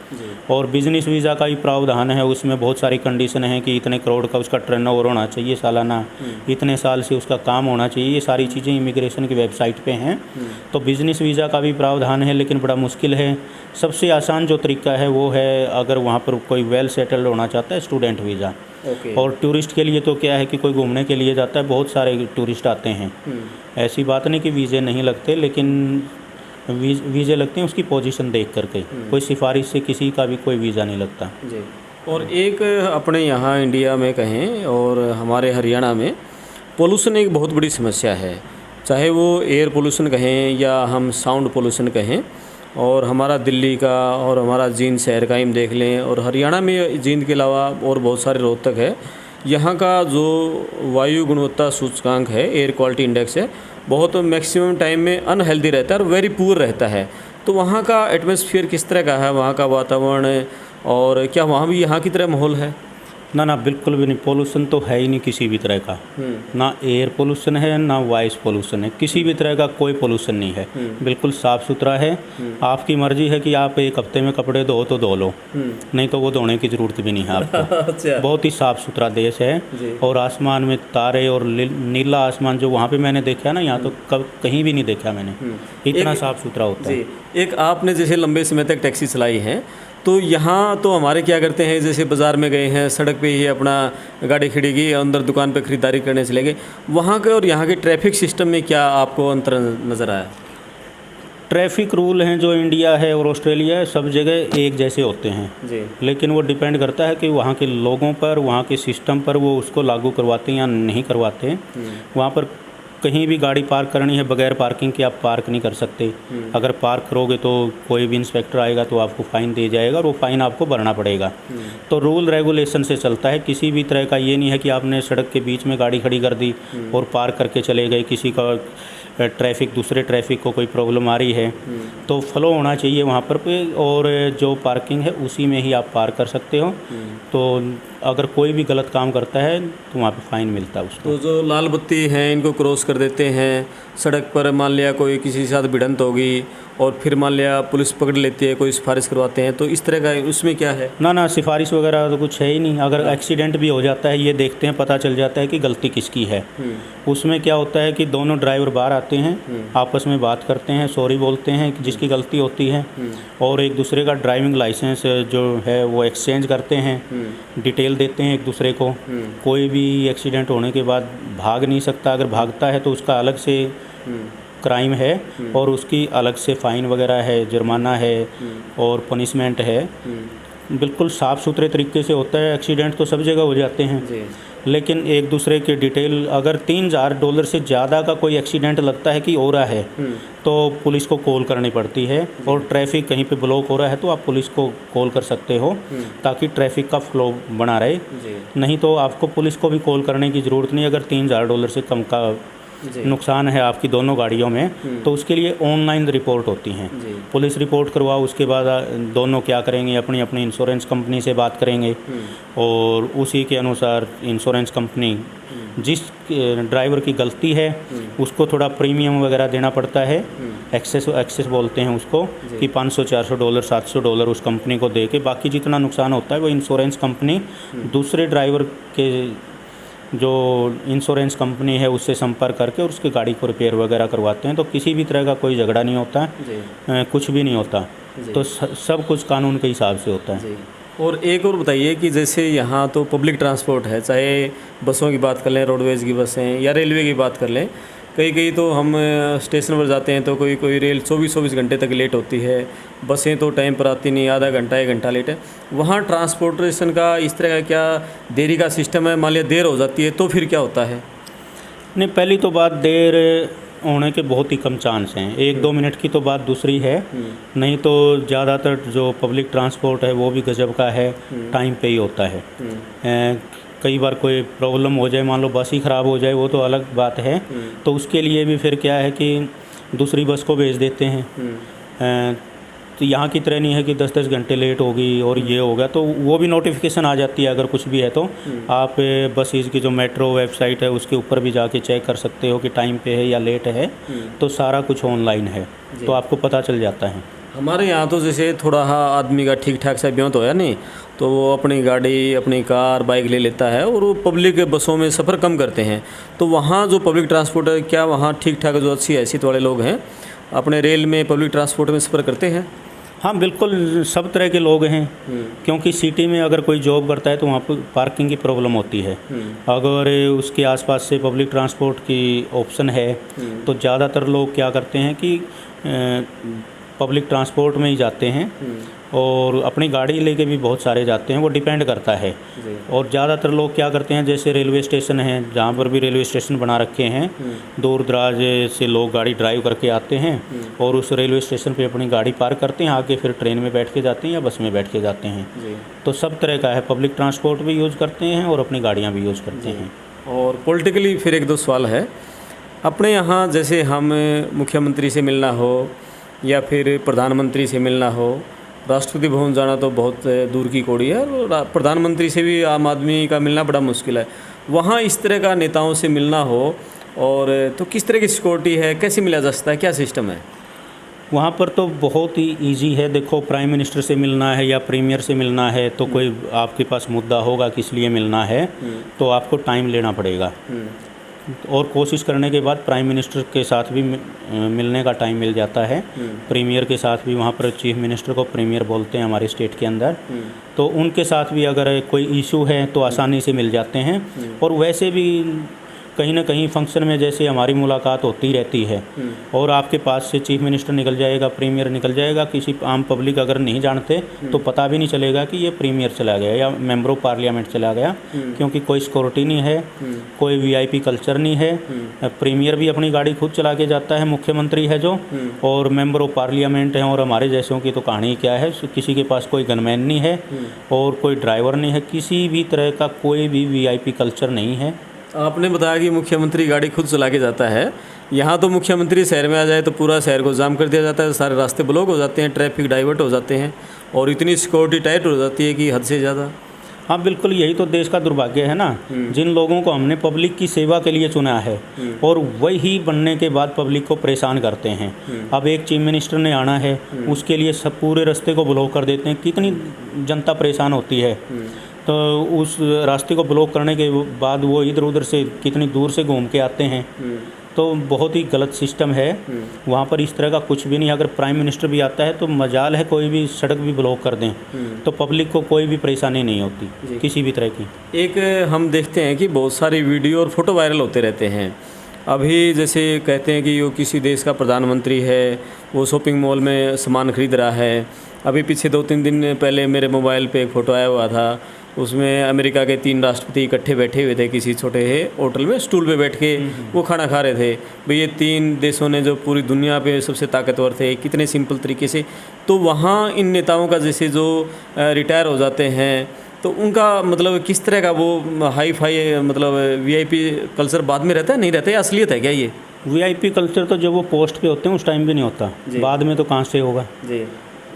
और बिज़नेस वीज़ा का भी प्रावधान है, उसमें बहुत सारी कंडीशन हैं कि इतने करोड़ का उसका टर्नओवर होना चाहिए सालाना, इतने साल से उसका काम होना चाहिए। ये सारी चीज़ें इमिग्रेशन की वेबसाइट पे हैं। तो बिज़नेस वीज़ा का भी प्रावधान है, लेकिन बड़ा मुश्किल है। सबसे आसान जो तरीका है वो है, अगर वहाँ पर कोई वेल सेटल्ड होना चाहता है, स्टूडेंट वीज़ा। और टूरिस्ट के लिए तो क्या है कि कोई घूमने के लिए जाता है, बहुत सारे टूरिस्ट आते हैं। ऐसी बात नहीं कि वीज़े नहीं लगते, लेकिन वीज़े लगते हैं उसकी पोजीशन देख करके। कोई सिफारिश से किसी का भी कोई वीज़ा नहीं लगता जी। और एक अपने यहाँ इंडिया में कहें और हमारे हरियाणा में पोल्यूशन एक बहुत बड़ी समस्या है, चाहे वो एयर पोल्यूशन कहें या हम साउंड पोल्यूशन कहें। और हमारा दिल्ली का और हमारा जींद शहर का ही देख लें, और हरियाणा में जींद के अलावा और बहुत सारे रोहतक है, यहाँ का जो वायु गुणवत्ता सूचकांक है, एयर क्वालिटी इंडेक्स है, बहुत मैक्सिमम टाइम में अनहेल्दी रहता है और वेरी पुअर रहता है। तो वहाँ का एटमॉस्फेयर किस तरह का है, वहाँ का वातावरण, और क्या वहाँ भी यहाँ की तरह माहौल है? ना ना, बिल्कुल भी नहीं। पोल्यूशन तो है ही नहीं किसी भी तरह का। ना एयर पोल्यूशन है, ना वॉइस पोल्यूशन है, किसी भी तरह का कोई पोल्यूशन नहीं है। बिल्कुल साफ़ सुथरा है। आपकी मर्ज़ी है कि आप एक हफ्ते में कपड़े धो तो धो लो, नहीं तो वो धोने की ज़रूरत भी नहीं है आपको। अच्छा। बहुत ही साफ़ सुथरा देश है। और आसमान में तारे और नीला आसमान जो वहाँ पे मैंने देखा ना, यहाँ तो कहीं भी नहीं देखा मैंने। इतना साफ़ सुथरा होता है। एक आपने जैसे लंबे समय तक टैक्सी चलाई है, तो यहाँ तो हमारे क्या करते हैं, जैसे बाज़ार में गए हैं, सड़क पे ही अपना गाड़ी खड़ी की, अंदर दुकान पे ख़रीदारी करने चले गए, वहाँ के और यहाँ के ट्रैफिक सिस्टम में क्या आपको अंतर नज़र आया? ट्रैफिक रूल हैं जो इंडिया है और ऑस्ट्रेलिया है, सब जगह एक जैसे होते हैं जी। लेकिन वो डिपेंड करता है कि वहाँ के लोगों पर, वहाँ के सिस्टम पर वो उसको लागू करवाते हैं या नहीं करवाते। वहाँ पर कहीं भी गाड़ी पार्क करनी है बगैर पार्किंग के आप पार्क नहीं कर सकते। अगर पार्क करोगे तो कोई भी इंस्पेक्टर आएगा तो आपको फ़ाइन दे जाएगा और वो फ़ाइन आपको भरना पड़ेगा। तो रूल रेगुलेशन से चलता है। किसी भी तरह का ये नहीं है कि आपने सड़क के बीच में गाड़ी खड़ी कर दी और पार्क करके चले गए। किसी का ट्रैफिक, दूसरे ट्रैफिक को कोई प्रॉब्लम आ रही है तो फ्लो होना चाहिए वहाँ पर पे, और जो पार्किंग है उसी में ही आप पार्क कर सकते हो। तो अगर कोई भी गलत काम करता है तो वहाँ पे फ़ाइन मिलता है उसको। तो जो लाल बत्ती है इनको क्रॉस कर देते हैं, सड़क पर मान लिया कोई किसी के साथ भिड़ंत होगी और फिर मान लिया पुलिस पकड़ लेती है, कोई सिफारिश करवाते हैं, तो इस तरह का उसमें क्या है? ना ना, सिफारिश वगैरह तो कुछ है ही नहीं। अगर एक्सीडेंट भी हो जाता है ये देखते हैं, पता चल जाता है कि गलती किसकी है। उसमें क्या होता है कि दोनों ड्राइवर बाहर आते हैं, आपस में बात करते हैं, सॉरी बोलते हैं जिसकी गलती होती है, और एक दूसरे का ड्राइविंग लाइसेंस जो है वो एक्सचेंज करते हैं, डिटेल देते हैं एक दूसरे को। कोई भी एक्सीडेंट होने के बाद भाग नहीं सकता। अगर भागता है तो उसका अलग से क्राइम है और उसकी अलग से फ़ाइन वगैरह है, जुर्माना है और पनिशमेंट है। बिल्कुल साफ़ सुथरे तरीके से होता है। एक्सीडेंट तो सब जगह हो जाते हैं लेकिन एक दूसरे के डिटेल, अगर $3000 से ज़्यादा का कोई एक्सीडेंट लगता है कि हो रहा है तो पुलिस को कॉल करनी पड़ती है। और ट्रैफिक कहीं पे ब्लॉक हो रहा है तो आप पुलिस को कॉल कर सकते हो ताकि ट्रैफिक का फ्लो बना रहे। नहीं तो आपको पुलिस को भी कॉल करने की ज़रूरत नहीं। अगर $3000 से कम का नुकसान है आपकी दोनों गाड़ियों में तो उसके लिए ऑनलाइन रिपोर्ट होती हैं। पुलिस रिपोर्ट करवाओ, उसके बाद दोनों क्या करेंगे, अपनी अपनी इंश्योरेंस कंपनी से बात करेंगे और उसी के अनुसार इंश्योरेंस कंपनी जिस ड्राइवर की गलती है उसको थोड़ा प्रीमियम वगैरह देना पड़ता है। एक्सेस बोलते हैं उसको, कि $500, $400, $700 उस कंपनी को दे के बाकी जितना नुकसान होता है वो इंश्योरेंस कंपनी दूसरे ड्राइवर के जो इंश्योरेंस कंपनी है उससे संपर्क करके और उसकी गाड़ी को रिपेयर वगैरह करवाते हैं। तो किसी भी तरह का कोई झगड़ा नहीं होता, कुछ भी नहीं होता। तो सब कुछ कानून के हिसाब से होता है। और एक और बताइए कि जैसे यहाँ तो पब्लिक ट्रांसपोर्ट है, चाहे बसों की बात कर लें, रोडवेज़ की बसें या रेलवे की बात कर लें, कई तो हम स्टेशन पर जाते हैं तो कोई रेल 24 घंटे तक लेट होती है, बसें तो टाइम पर आती नहीं, आधा घंटा 1 घंटा लेट है। वहाँ ट्रांसपोर्टेशन का इस तरह का क्या देरी का सिस्टम है? मान लिया देर हो जाती है तो फिर क्या होता है? नहीं, पहली तो बात देर होने के बहुत ही कम चांस हैं। 1-2 मिनट की तो बात दूसरी है, नहीं तो ज़्यादातर जो पब्लिक ट्रांसपोर्ट है वो भी गजब का है, टाइम पे ही होता है। कई बार कोई प्रॉब्लम हो जाए, मान लो बस ही ख़राब हो जाए, वो तो अलग बात है। तो उसके लिए भी फिर क्या है कि दूसरी बस को भेज देते हैं। तो यहाँ की तरह नहीं है कि 10-10 घंटे लेट होगी और ये होगा, तो वो भी नोटिफिकेशन आ जाती है अगर कुछ भी है तो। आप बसेस की जो मेट्रो वेबसाइट है उसके ऊपर भी जाके चेक कर सकते हो कि टाइम पे है या लेट है। तो सारा कुछ ऑनलाइन है तो आपको पता चल जाता है। हमारे यहाँ तो जैसे थोड़ा आदमी का ठीक ठाक सा ब्योंत होया नहीं तो वो अपनी गाड़ी, अपनी कार, बाइक ले लेता है और वो पब्लिक बसों में सफ़र कम करते हैं। तो वहाँ जो पब्लिक ट्रांसपोर्ट है, क्या वहाँ ठीक ठाक जो अच्छी हैसियत वाले लोग हैं अपने रेल में, पब्लिक ट्रांसपोर्ट में सफ़र करते हैं? हाँ बिल्कुल, सब तरह के लोग हैं। क्योंकि सिटी में अगर कोई जॉब करता है तो वहाँ पर पार्किंग की प्रॉब्लम होती है। अगर उसके आसपास से पब्लिक ट्रांसपोर्ट की ऑप्शन है तो ज़्यादातर लोग क्या करते हैं कि पब्लिक ट्रांसपोर्ट में ही जाते हैं और अपनी गाड़ी लेके भी बहुत सारे जाते हैं, वो डिपेंड करता है। और ज़्यादातर लोग क्या करते हैं, जैसे रेलवे स्टेशन हैं, जहाँ पर भी रेलवे स्टेशन बना रखे हैं, दूर दराज से लोग गाड़ी ड्राइव करके आते हैं और उस रेलवे स्टेशन पे अपनी गाड़ी पार्क करते हैं, आके फिर ट्रेन में बैठ के जाते हैं या बस में बैठ के जाते हैं। तो सब तरह का है, पब्लिक ट्रांसपोर्ट भी यूज़ करते हैं और अपनी गाड़ियाँ भी यूज़ करते हैं। और पॉलिटिकली फिर 1-2 सवाल है। अपने यहाँ जैसे हम मुख्यमंत्री से मिलना हो या फिर प्रधानमंत्री से मिलना हो राष्ट्रपति भवन जाना तो बहुत दूर की कौड़ी है, और प्रधानमंत्री से भी आम आदमी का मिलना बड़ा मुश्किल है। वहाँ इस तरह का नेताओं से मिलना हो और तो किस तरह की सिक्योरिटी है, कैसे मिला जा सकता है, क्या सिस्टम है? वहाँ पर तो बहुत ही इजी है। देखो, प्राइम मिनिस्टर से मिलना है या प्रीमियर से मिलना है तो कोई आपके पास मुद्दा होगा किस लिए मिलना है, तो आपको टाइम लेना पड़ेगा और कोशिश करने के बाद प्राइम मिनिस्टर के साथ भी मिलने का टाइम मिल जाता है। प्रीमियर के साथ भी, वहाँ पर चीफ मिनिस्टर को प्रीमियर बोलते हैं हमारे स्टेट के अंदर, तो उनके साथ भी अगर कोई इशू है तो आसानी से मिल जाते हैं। और वैसे भी कहीं ना कहीं फंक्शन में जैसे हमारी मुलाकात होती रहती है और आपके पास से चीफ मिनिस्टर निकल जाएगा, प्रीमियर निकल जाएगा, किसी आम पब्लिक अगर नहीं जानते तो पता भी नहीं चलेगा कि ये प्रीमियर चला गया या मेंबर ऑफ पार्लियामेंट चला गया, क्योंकि कोई सिक्योरिटी नहीं है, कोई वीआईपी कल्चर नहीं है। प्रीमियर भी अपनी गाड़ी खुद चला के जाता है, मुख्यमंत्री है जो, और मेंबर ऑफ पार्लियामेंट हैं। और हमारे जैसों की तो कहानी क्या है, किसी के पास कोई गनमैन नहीं है और कोई ड्राइवर नहीं है, किसी भी तरह का कोई भी वीआईपी कल्चर नहीं है। आपने बताया कि मुख्यमंत्री गाड़ी खुद चला के जाता है। यहाँ तो मुख्यमंत्री शहर में आ जाए तो पूरा शहर को जाम कर दिया जाता है, सारे रास्ते ब्लॉक हो जाते हैं, ट्रैफिक डाइवर्ट हो जाते हैं और इतनी सिक्योरिटी टाइट हो जाती है कि हद से ज़्यादा। हाँ बिल्कुल, यही तो देश का दुर्भाग्य है ना, जिन लोगों को हमने पब्लिक की सेवा के लिए चुना है और वही बनने के बाद पब्लिक को परेशान करते हैं। अब एक चीफ मिनिस्टर ने आना है, उसके लिए सब पूरे रास्ते को ब्लॉक कर देते हैं, कितनी जनता परेशान होती है। तो उस रास्ते को ब्लॉक करने के बाद वो इधर उधर से कितनी दूर से घूम के आते हैं, तो बहुत ही गलत सिस्टम है। वहाँ पर इस तरह का कुछ भी नहीं। अगर प्राइम मिनिस्टर भी आता है तो मजाल है कोई भी सड़क भी ब्लॉक कर दें तो पब्लिक को कोई भी परेशानी नहीं होती किसी भी तरह की। एक हम देखते हैं कि बहुत सारी वीडियो और फोटो वायरल होते रहते हैं। अभी जैसे कहते हैं कि वो किसी देश का प्रधानमंत्री है, वो शॉपिंग मॉल में सामान खरीद रहा है। अभी पीछे 2-3 दिन पहले मेरे मोबाइल पे एक फ़ोटो आया हुआ था, उसमें अमेरिका के 3 राष्ट्रपति इकट्ठे बैठे हुए थे किसी छोटे होटल में, स्टूल पे बैठ के वो खाना खा रहे थे। भाई ये 3 देशों ने जो पूरी दुनिया पे सबसे ताकतवर थे, कितने सिंपल तरीके से। तो वहाँ इन नेताओं का जैसे जो रिटायर हो जाते हैं तो उनका मतलब किस तरह का वो हाई फाई मतलब वीआईपी कल्चर बाद में रहता है, नहीं रहता है, असलियत है क्या ये? वीआईपी कल्चर तो जब वो पोस्ट पे होते हैं उस टाइम भी नहीं होता, बाद में तो कहाँ से होगा जी।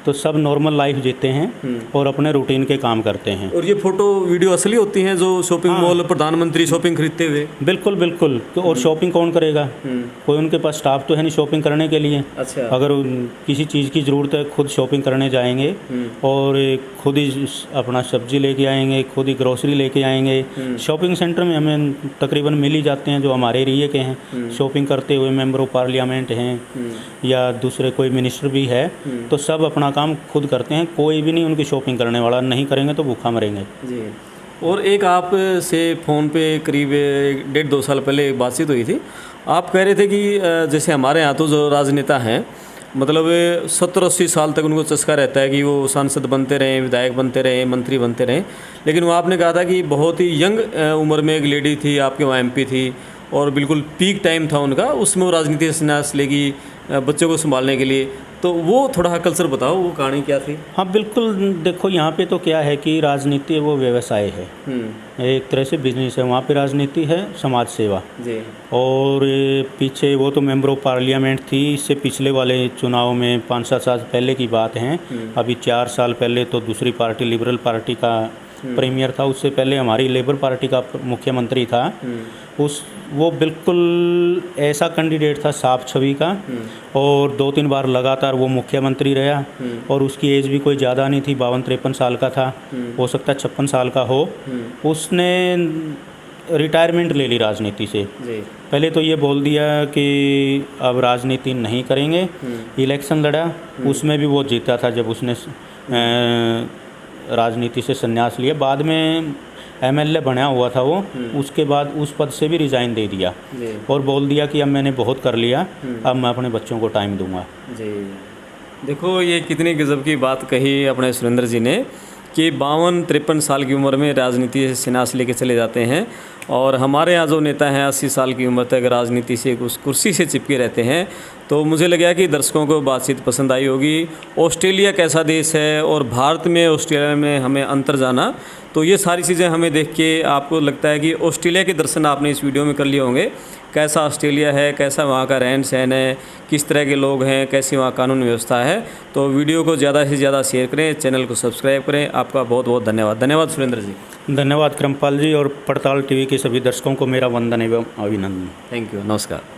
तो सब नॉर्मल लाइफ जीते हैं और अपने रूटीन के काम करते हैं। और ये फोटो वीडियो असली होती हैं जो शॉपिंग मॉल प्रधानमंत्री शॉपिंग खरीदते हुए? बिल्कुल बिल्कुल। और शॉपिंग कौन करेगा? कोई उनके पास स्टाफ तो है नहीं शॉपिंग करने के लिए। अच्छा। अगर किसी चीज़ की ज़रूरत है खुद शॉपिंग करने जाएंगे और खुद ही अपना सब्जी लेके आएंगे, खुद ही ग्रोसरी लेके आएंगे। शॉपिंग सेंटर में हमें तकरीबन मिल ही जाते हैं जो हमारे एरिया के हैं, शॉपिंग करते हुए मेंबर ऑफ पार्लियामेंट हैं या दूसरे कोई मिनिस्टर भी है, तो सब अपना काम खुद करते हैं। कोई भी नहीं उनकी शॉपिंग करने वाला, नहीं करेंगे तो भूखा मरेंगे जी। और एक आप से फ़ोन पे करीब 1.5-2 साल पहले एक बातचीत हुई थी। आप कह रहे थे कि जैसे हमारे यहाँ तो जो राजनेता हैं मतलब 70-80 साल तक उनको चस्का रहता है कि वो सांसद बनते रहें, विधायक बनते रहें, मंत्री बनते रहें। लेकिन वो आपने कहा था कि बहुत ही यंग उम्र में एक लेडी थी आपके वहाँ MP थी और बिल्कुल पीक टाइम था उनका, उसमें वो राजनीति से संन्यास लेगी बच्चों को संभालने के लिए। तो वो थोड़ा कल्चर बताओ, वो कहानी क्या थी? हाँ बिल्कुल, देखो यहाँ पे तो क्या है कि राजनीति वो व्यवसाय है, एक तरह से बिजनेस है। वहाँ पे राजनीति है समाज सेवा जी। और पीछे वो तो मेंबर ऑफ पार्लियामेंट थी, इससे पिछले वाले चुनाव में 5-7 साल पहले की बात है। अभी 4 साल पहले तो दूसरी पार्टी लिबरल पार्टी का प्रीमियर था, उससे पहले हमारी लेबर पार्टी का मुख्यमंत्री था। वो बिल्कुल ऐसा कैंडिडेट था साफ छवि का और 2-3 बार लगातार वो मुख्यमंत्री रहा और उसकी एज भी कोई ज़्यादा नहीं थी, 52-53 साल का था, हो सकता है 56 साल का हो। उसने रिटायरमेंट ले ली राजनीति से। पहले तो ये बोल दिया कि अब राजनीति नहीं करेंगे। इलेक्शन लड़ा, उसमें भी वो जीता था जब उसने राजनीति से संन्यास लिया। बाद में MLA बना हुआ था वो, उसके बाद उस पद से भी रिज़ाइन दे दिया और बोल दिया कि अब मैंने बहुत कर लिया, अब मैं अपने बच्चों को टाइम दूंगा जी। देखो ये कितनी गजब की बात कही अपने सुरेंद्र जी ने कि 52-53 साल की उम्र में राजनीति से संन्यास लेके चले जाते हैं। और हमारे यहाँ जो नेता हैं 80 साल की उम्र तक राजनीति से उस कुर्सी से चिपके रहते हैं। तो मुझे लगा कि दर्शकों को बातचीत पसंद आई होगी। ऑस्ट्रेलिया कैसा देश है और भारत में ऑस्ट्रेलिया में हमें अंतर जाना, तो ये सारी चीज़ें हमें देख के आपको लगता है कि ऑस्ट्रेलिया के दर्शन आपने इस वीडियो में कर लिए होंगे। कैसा ऑस्ट्रेलिया है, कैसा वहाँ का रहन सहन है, किस तरह के लोग हैं, कैसी वहाँ कानून व्यवस्था है। तो वीडियो को ज़्यादा से ज़्यादा शेयर करें, चैनल को सब्सक्राइब करें। आपका बहुत बहुत धन्यवाद। धन्यवाद सुरेंद्र जी। धन्यवाद क्रमपाल जी, और पड़ताल टीवी के सभी दर्शकों को मेरा वंदन एवं अभिनंदन। थैंक यू, नमस्कार।